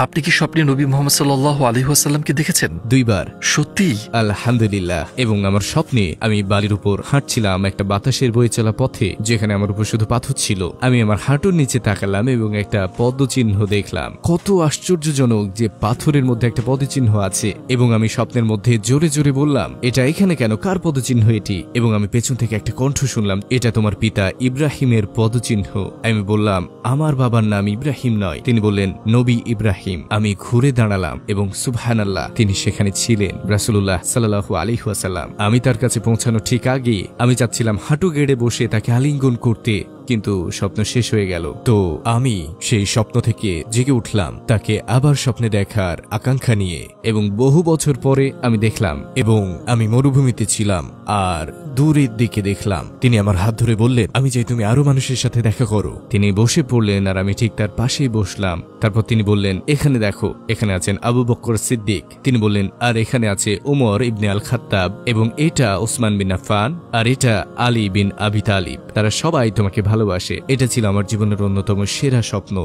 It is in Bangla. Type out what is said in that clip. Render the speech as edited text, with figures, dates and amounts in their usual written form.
আপনি কি স্বপ্নে নবী মুহাম্মদ সাল্লাল্লাহু আলাইহি ওয়াসাল্লামকে দেখেছেন? 2 বার। সত্যি? আলহামদুলিল্লাহ। এবং আমার স্বপ্নে আমি বালির উপর হাঁটছিলাম একটা বাতাসের বয়ে চলা পথে, যেখানে আমার উপর শুধু পাথর ছিল। আমি আমার হাঁটুর নিচে তাকালাম এবং একটা পদচিহ্ন দেখলাম। কত আশ্চর্যজনক যে পাথরের মধ্যে একটা পদচিহ্ন আছে। এবং আমি স্বপ্নের মধ্যে জোরে জোরে বললাম, এটা এখানে কেন? কার পদচিহ্ন এটি? এবং আমি পেছন থেকে একটা কণ্ঠ শুনলাম, এটা তোমার পিতা ইব্রাহিমের পদচিহ্ন। আমি বললাম, আমার বাবার নাম ইব্রাহিম নয়। তিনি বললেন, নবী ইব্রাহিম। আমি ঘুরে দাঁড়ালাম এবং সুবহানাল্লাহ, তিনি সেখানে ছিলেন, রাসূলুল্লাহ সাল্লাল্লাহু আলাইহি ওয়াসাল্লাম। আমি তার কাছে পৌঁছানোর ঠিক আগে আমি চাচ্ছিলাম হাঁটু গেড়ে বসে তাকে আলিঙ্গন করতে, কিন্তু স্বপ্ন শেষ হয়ে গেল। তো আমি সেই স্বপ্ন থেকে জেগে উঠলাম তাকে আবার স্বপ্নে দেখার আকাঙ্ক্ষা নিয়ে, এবং বহু বছর পরে আমি দেখলাম, এবং আমি মরুভূমিতে ছিলাম আর দূরের দিকে দেখলাম তিনি আমার হাত ধরে বললেন, আমি চাই তুমি আরো মানুষের সাথে দেখা করো। তিনি বসে পড়লেন আর আমি ঠিক তার পাশেই বসলাম। তারপর তিনি বললেন, এখানে দেখো, এখানে আছেন আবু বকর সিদ্দিক। তিনি বললেন, আর এখানে আছে উমর ইবনে আল খাত্তাব, এবং এটা ওসমান বিন আফফান, আর এটা আলী বিন আবি তালিব। তারা সবাই তোমাকে ভালোবাসে। এটা ছিল আমার জীবনের অন্যতম সেরা স্বপ্ন।